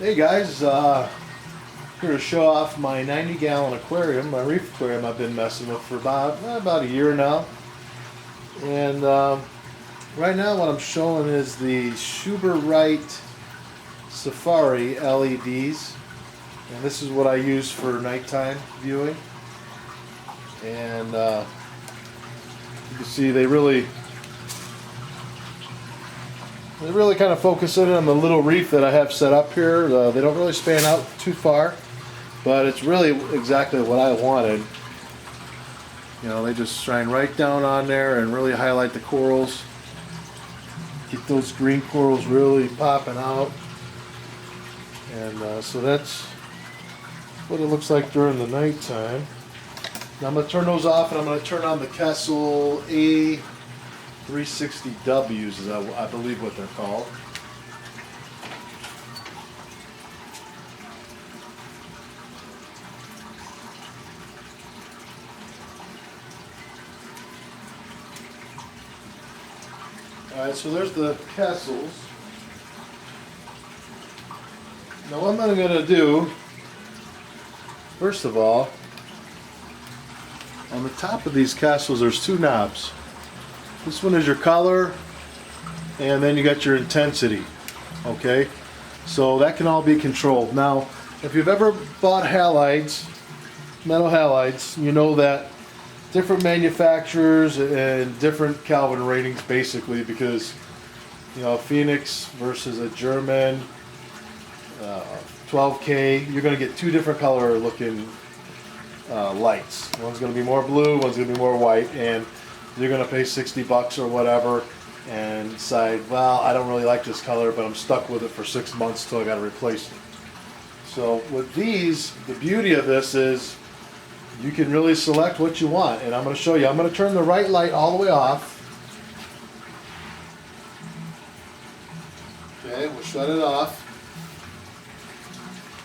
Hey guys, here to show off my 90-gallon aquarium, my Reef aquarium I've been messing with for about a year now. And right now what I'm showing is the Wright Safari LEDs. And this is what I use for nighttime viewing. And you can see they really kind of focus in on the little reef that I have set up here. They don't really span out too far, but it's really exactly what I wanted. You know, they just shine right down on there and really highlight the corals. Get those green corals really popping out. And so that's what it looks like during the nighttime. Now I'm going to turn those off, and I'm going to turn on the Kessel A360Ws, is I believe what they're called. Alright, so there's the Kessels. Now what I'm going to do, first of all, on the top of these Kessels there's two knobs. This one is your color, and then you got your intensity. Okay, so that can all be controlled. Now, if you've ever bought halides, metal halides, you know that different manufacturers and different Kelvin ratings, basically, because you know, Phoenix versus a German 12K, you're going to get two different color looking lights. One's going to be more blue, one's going to be more white, and you're going to pay 60 bucks or whatever and decide, well, I don't really like this color, but I'm stuck with it for 6 months till I got to replace it. So with these, the beauty of this is you can really select what you want, and I'm going to show you. I'm going to turn the right light all the way off. Okay, we'll shut it off.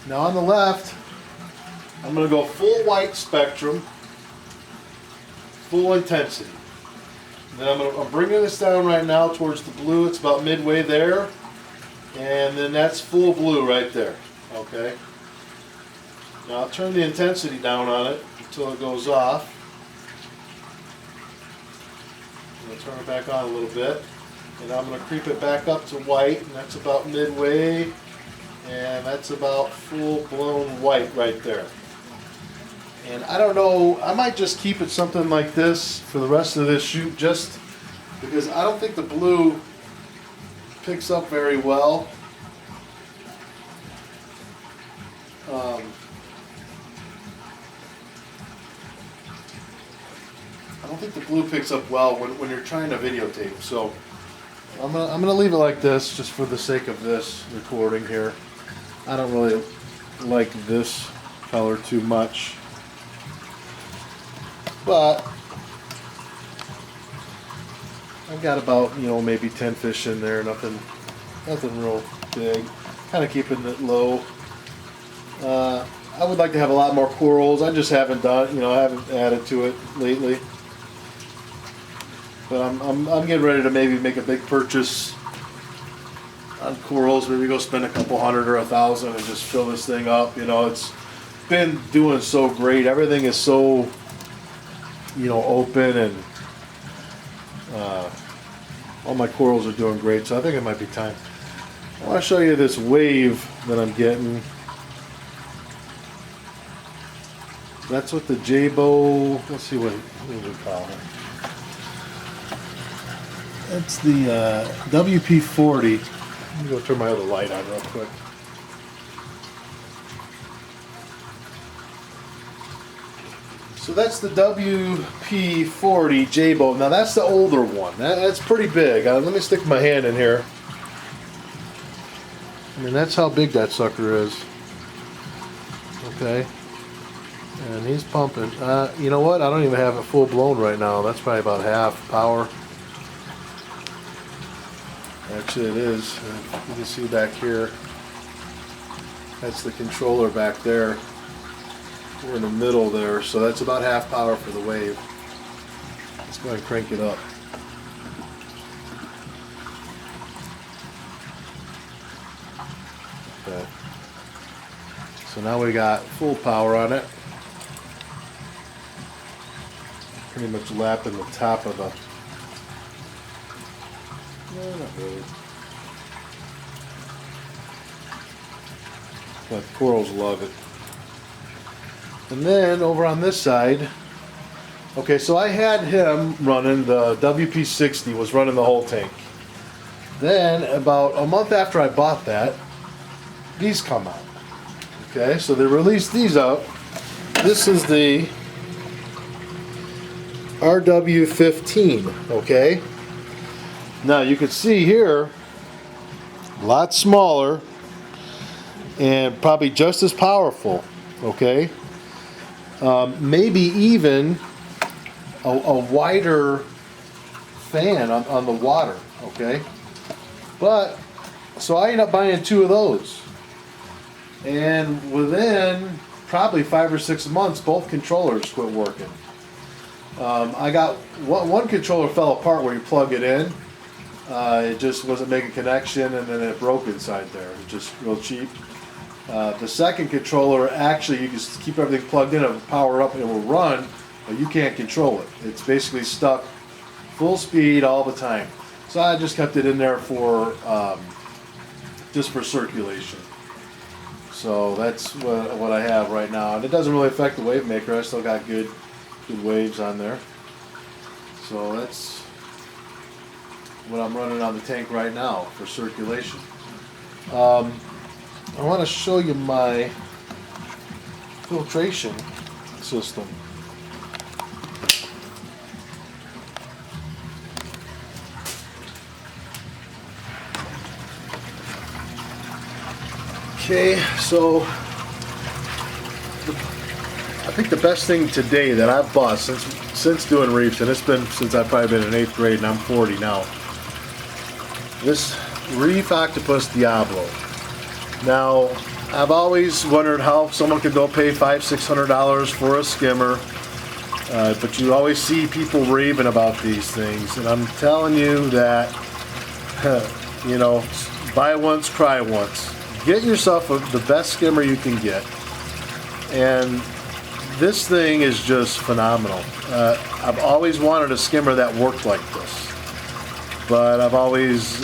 Now on the left, I'm going to go full white spectrum, full intensity. Then I'm bringing this down right now towards the blue. It's about midway there, and then that's full blue right there. Okay. Now I'll turn the intensity down on it until it goes off. I'm going to turn it back on a little bit, and I'm going to creep it back up to white, and that's about midway, and that's about full-blown white right there. And I don't know, I might just keep it something like this for the rest of this shoot, just because I don't think the blue picks up very well. I don't think the blue picks up well when you're trying to videotape. So I'm gonna leave it like this just for the sake of this recording here. I don't really like this color too much. But I've got about, you know, maybe 10 fish in there, nothing real big. Kind of keeping it low. I would like to have a lot more corals. I just haven't done, you know, I haven't added to it lately. But I'm getting ready to maybe make a big purchase on corals. Maybe go spend a couple hundred or $1,000 and just fill this thing up. You know, it's been doing so great. Everything is so, you know, open, and all my corals are doing great, so I think it might be time. I want to show you this wave that I'm getting. That's what the Jabo, let's see what we call it. That's the WP40. Let me go turn my other light on real quick. So that's the WP40 Jabo. Now that's the older one. That's pretty big. Let me stick my hand in here. I mean, that's how big that sucker is. Okay. And he's pumping. You know what? I don't even have it full blown right now. That's probably about half power. Actually it is. You can see back here. That's the controller back there. We're in the middle there, so that's about half power for the wave. Let's go ahead and crank it up. Okay. So now we got full power on it. Pretty much lapping the top of the... No, not really. But corals love it. And then over on this side, okay, so I had him running, the WP60 was running the whole tank. Then about a month after I bought that, these come out. Okay, so they released these out. This is the RW15, okay? Now you can see here, a lot smaller and probably just as powerful, okay? Maybe even a wider fan on the water, okay? But, so I ended up buying 2 of those. And within probably 5 or 6 months, both controllers quit working. I got, one controller fell apart where you plug it in. It just wasn't making connection, and then it broke inside there. It was just real cheap. The second controller, actually, you can keep everything plugged in and power up and it will run, but you can't control it. It's basically stuck full speed all the time. So I just kept it in there for just for circulation. So that's what I have right now, and it doesn't really affect the wave maker. I still got good waves on there. So that's what I'm running on the tank right now for circulation. I want to show you my filtration system. Okay, so I think the best thing today that I've bought since doing reefs, and it's been since I've probably been in 8th grade and I'm 40 now, this Reef Octopus Diablo. Now, I've always wondered how someone could go pay $500-600 for a skimmer, but you always see people raving about these things, and I'm telling you that, you know, buy once, cry once. Get yourself the best skimmer you can get, and this thing is just phenomenal. I've always wanted a skimmer that worked like this, but I've always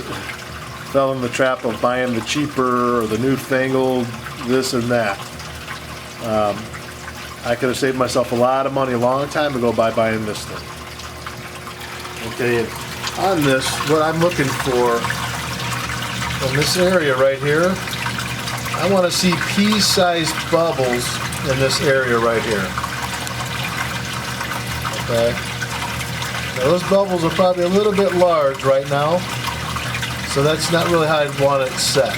fell in the trap of buying the cheaper or the newfangled this and that. I could have saved myself a lot of money a long time ago by buying this thing. Okay, and on this, what I'm looking for in this area right here, I want to see pea-sized bubbles in this area right here. Okay. Now those bubbles are probably a little bit large right now, so that's not really how I'd want it set.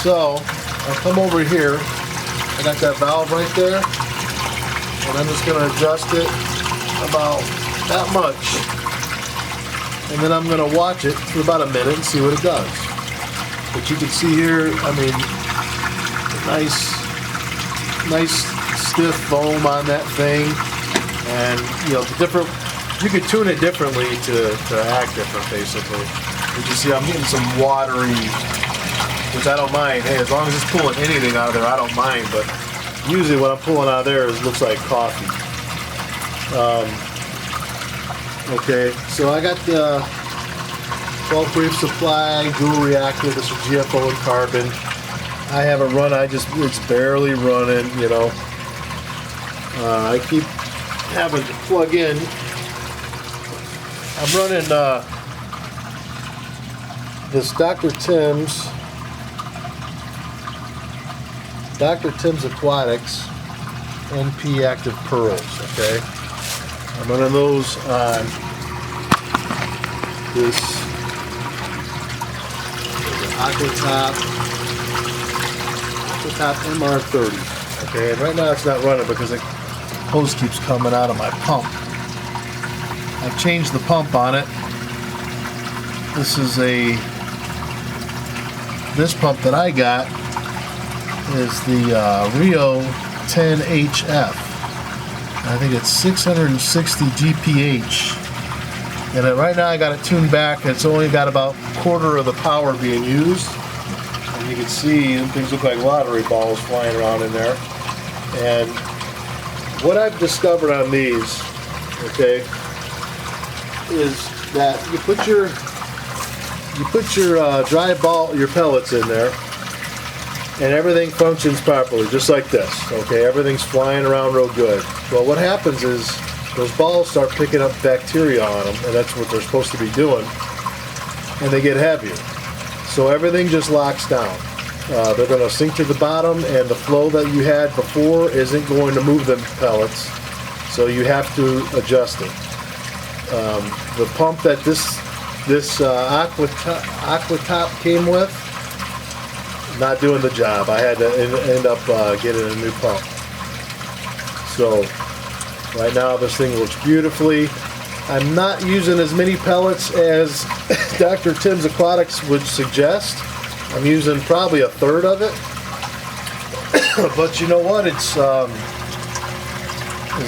So I'll come over here. I got that valve right there, and I'm just going to adjust it about that much, and then I'm going to watch it for about a minute and see what it does. But you can see here, I mean, nice stiff foam on that thing, and you know, you could tune it differently to act different, basically. You can see I'm getting some watery, which I don't mind. Hey, as long as it's pulling anything out of there, I don't mind. But usually what I'm pulling out of there looks like coffee. Okay, so I got the 12 Reef Supply dual reactor. This is GFO and carbon. I haven't run. It's barely running. You know, I keep having to plug in. I'm running this Dr. Tim's Aquatics NP Active Pearls. Okay, I'm running those on this Aquatop MR30. Okay, and right now it's not running because the hose keeps coming out of my pump. I've changed the pump on it. This pump that I got is the Rio 10HF. I think it's 660 GPH. And right now I got it tuned back. It's only got about a quarter of the power being used. And you can see things look like lottery balls flying around in there. And what I've discovered on these, okay, is that you put your dry ball, your pellets in there, and everything functions properly, just like this. Okay, everything's flying around real good. Well, what happens is those balls start picking up bacteria on them, and that's what they're supposed to be doing, and they get heavier. So everything just locks down. They're going to sink to the bottom, and the flow that you had before isn't going to move the pellets, so you have to adjust it. The pump that this Aquatop came with, not doing the job. I had to end up getting a new pump. So right now this thing works beautifully. I'm not using as many pellets as Dr. Tim's Aquatics would suggest. I'm using probably a third of it. But you know what? It's as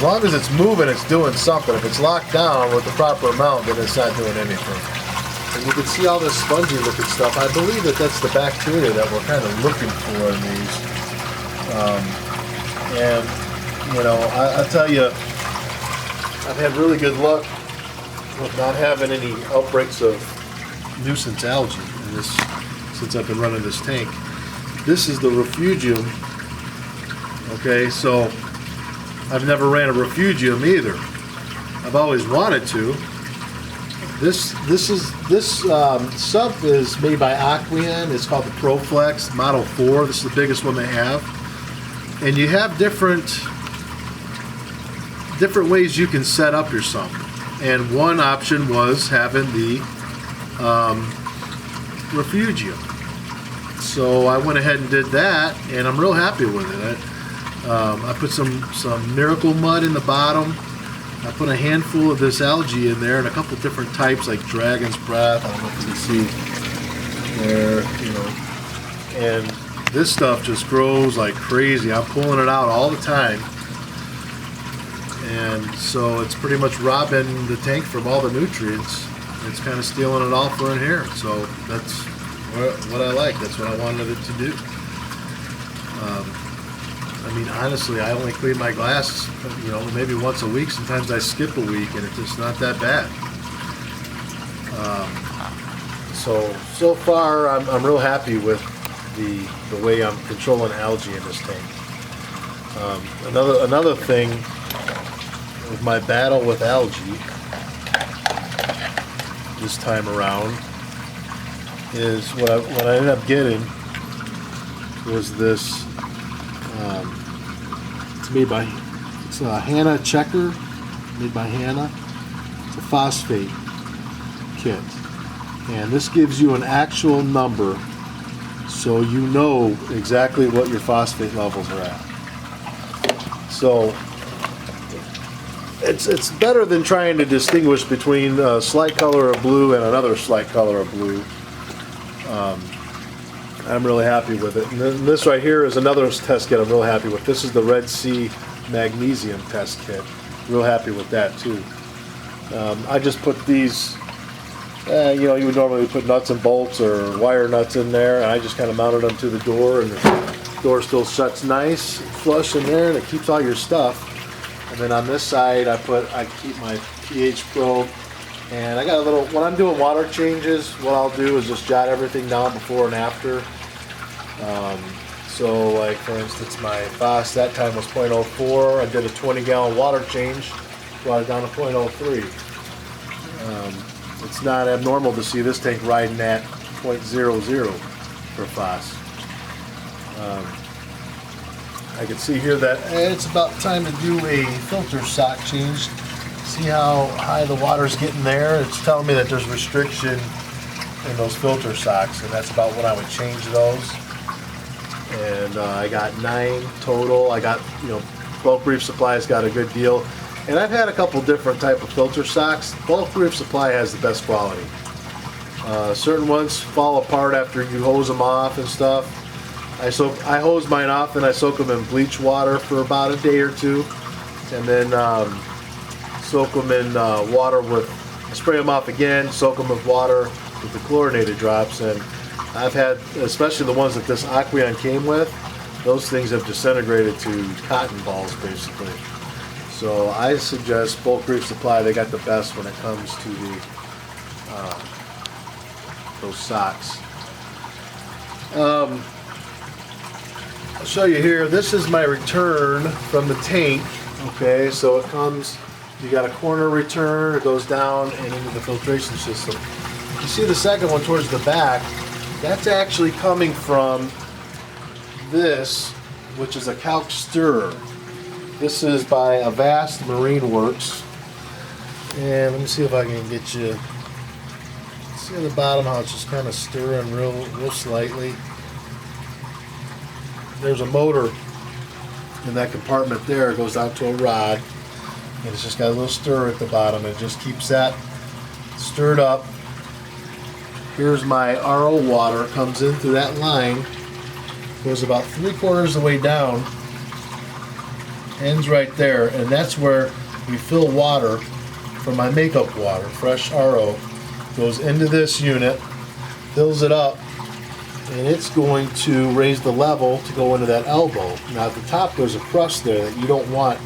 long as it's moving, it's doing something. If it's locked down with the proper amount, then it's not doing anything. And you can see all this spongy looking stuff. I believe that that's the bacteria that we're kind of looking for in these. And, you know, I'll tell you, I've had really good luck with not having any outbreaks of nuisance algae in this since I've been running this tank. This is the refugium. Okay, so I've never ran a refugium either. I've always wanted to. This sub is made by Aquarium. It's called the ProFlex Model 4. This is the biggest one they have. And you have different ways you can set up your sump. And one option was having the refugium. So I went ahead and did that, and I'm real happy with it. I put some miracle mud in the bottom. I put a handful of this algae in there and a couple different types like dragon's breath. I don't know if you can see there, you know. And this stuff just grows like crazy. I'm pulling it out all the time. And so it's pretty much robbing the tank from all the nutrients. It's kind of stealing it all for in here. So that's what I like. That's what I wanted it to do. I mean, honestly, I only clean my glass, you know, maybe once a week. Sometimes I skip a week, and it's just not that bad. So far, I'm real happy with the way I'm controlling algae in this tank. Another thing with my battle with algae this time around is what I ended up getting was this. It's a Hannah Checker, made by Hannah. It's a phosphate kit, and this gives you an actual number, so you know exactly what your phosphate levels are at. So it's better than trying to distinguish between a slight color of blue and another slight color of blue. I'm really happy with it. And then this right here is another test kit I'm real happy with. This is the Red Sea Magnesium test kit. Real happy with that too. I just put these, you know, you would normally put nuts and bolts or wire nuts in there, and I just kind of mounted them to the door, and the door still shuts nice, flush in there, and it keeps all your stuff. And then on this side, I keep my pH probe. And I got a little, when I'm doing water changes, what I'll do is just jot everything down before and after. So like for instance, my FOS that time was 0.04. I did a 20-gallon water change, brought it down to 0.03. It's not abnormal to see this tank riding at 0.00 for FOS. I can see here that it's about time to do a filter sock change. See how high the water's getting there? It's telling me that there's restriction in those filter socks, and that's about when I would change those. And I got 9 total. I got, you know, Bulk Reef Supply's got a good deal. And I've had a couple different type of filter socks. Bulk Reef Supply has the best quality. Certain ones fall apart after you hose them off and stuff. I hose mine off and I soak them in bleach water for about a day or two, and then soak them in water with, spray them off again, soak them with water with the chlorinated drops, and I've had, especially the ones that this Aquarium came with, those things have disintegrated to cotton balls basically. So I suggest Bulk Reef Supply. They got the best when it comes to the those socks. I'll show you here. This is my return from the tank. Okay, so it comes, you got a corner return, it goes down and into the filtration system. You see the second one towards the back, that's actually coming from this, which is a calc stirrer. This is by Avast Marine Works. And let me see if I can get you, see at the bottom how it's just kind of stirring real slightly. There's a motor in that compartment there. It goes out to a rod, and it's just got a little stir at the bottom. It just keeps that stirred up. Here's my RO water, comes in through that line, goes about 3/4 of the way down, ends right there, and that's where we fill water from my makeup water. Fresh RO goes into this unit, fills it up, and it's going to raise the level to go into that elbow. Now at the top there's a crust there that you don't want.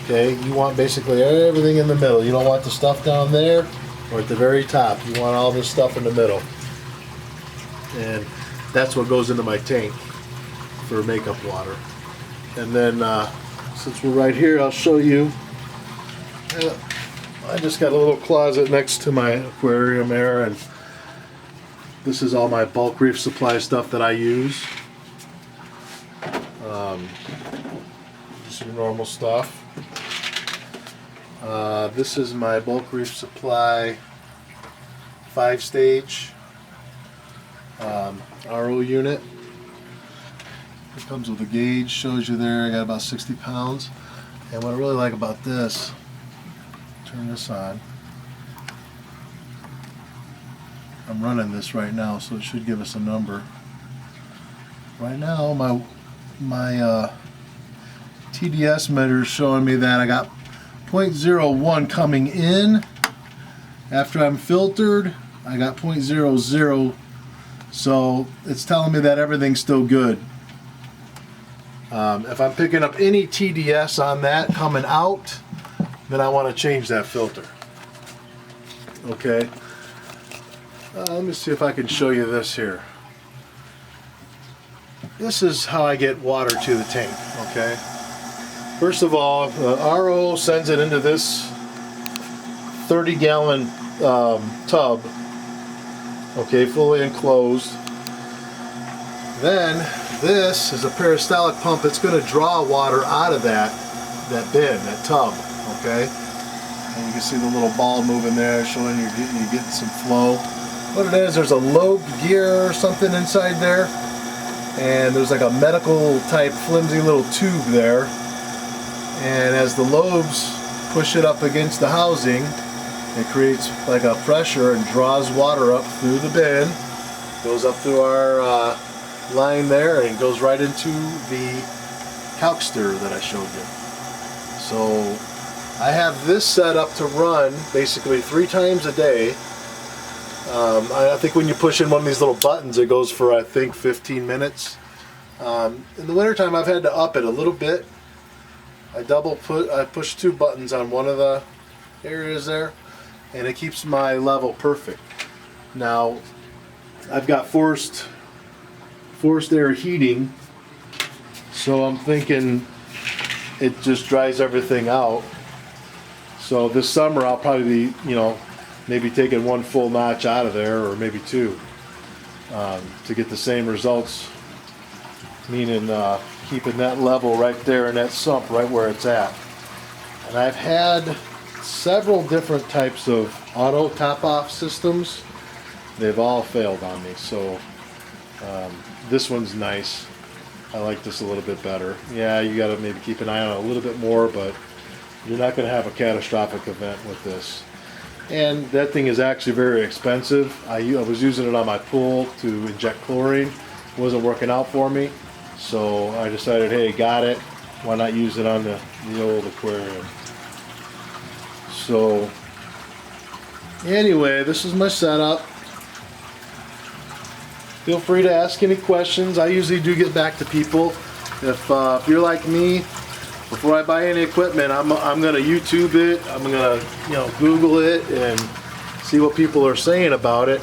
Okay, you want basically everything in the middle. You don't want the stuff down there or at the very top. You want all this stuff in the middle. And that's what goes into my tank for makeup water. And then since we're right here, I'll show you. I just got a little closet next to my aquarium there, and this is all my Bulk Reef Supply stuff that I use. Just your normal stuff. This is my Bulk Reef Supply 5-stage RO unit. It comes with a gauge, shows you there I got about 60 pounds. And what I really like about this, turn this on. I'm running this right now, so it should give us a number. Right now, my TDS meter is showing me that I got 0.01 coming in. After I'm filtered, I got 0.00, so it's telling me that everything's still good. If I'm picking up any TDS on that coming out, then I want to change that filter. Okay. Let me see if I can show you this here. This is how I get water to the tank. Okay. First of all, the RO sends it into this 30-gallon tub. Okay, fully enclosed. Then this is a peristaltic pump. It's going to draw water out of that bin, that tub. Okay. And you can see the little ball moving there, showing you're getting some flow. What it is, there's a lobe gear or something inside there, and there's like a medical type flimsy little tube there, and as the lobes push it up against the housing, it creates like a pressure and draws water up through the bin, goes up through our line there, and goes right into the calc stirrer that I showed you. So I have this set up to run basically 3 times a day. I think when you push in one of these little buttons, it goes for I think 15 minutes. In the wintertime, I've had to up it a little bit. I push 2 buttons on one of the areas there, and it keeps my level perfect. Now, I've got forced air heating, so I'm thinking it just dries everything out. So this summer, I'll probably be, maybe taking 1 full notch out of there, or maybe 2, to get the same results, meaning keeping that level right there in that sump right where it's at. And I've had several different types of auto top-off systems. They've all failed on me, so this one's nice. I like this a little bit better. Yeah, you got to maybe keep an eye on it a little bit more, but you're not going to have a catastrophic event with this. And that thing is actually very expensive. I was using it on my pool to inject chlorine. It wasn't working out for me, so I decided, hey, got it. Why not use it on the old aquarium? So anyway, this is my setup. feel free to ask any questions. I usually do get back to people. If you're like me, before I buy any equipment, I'm gonna YouTube it. I'm gonna Google it and see what people are saying about it.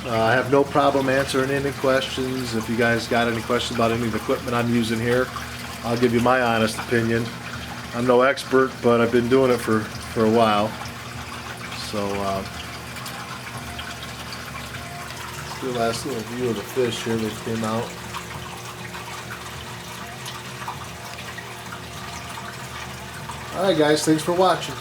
I have no problem answering any questions. If you guys got any questions about any of the equipment I'm using here, I'll give you my honest opinion. I'm no expert, but I've been doing it for a while. So let's do a last little view of the fish here that came out. Alright guys, thanks for watching.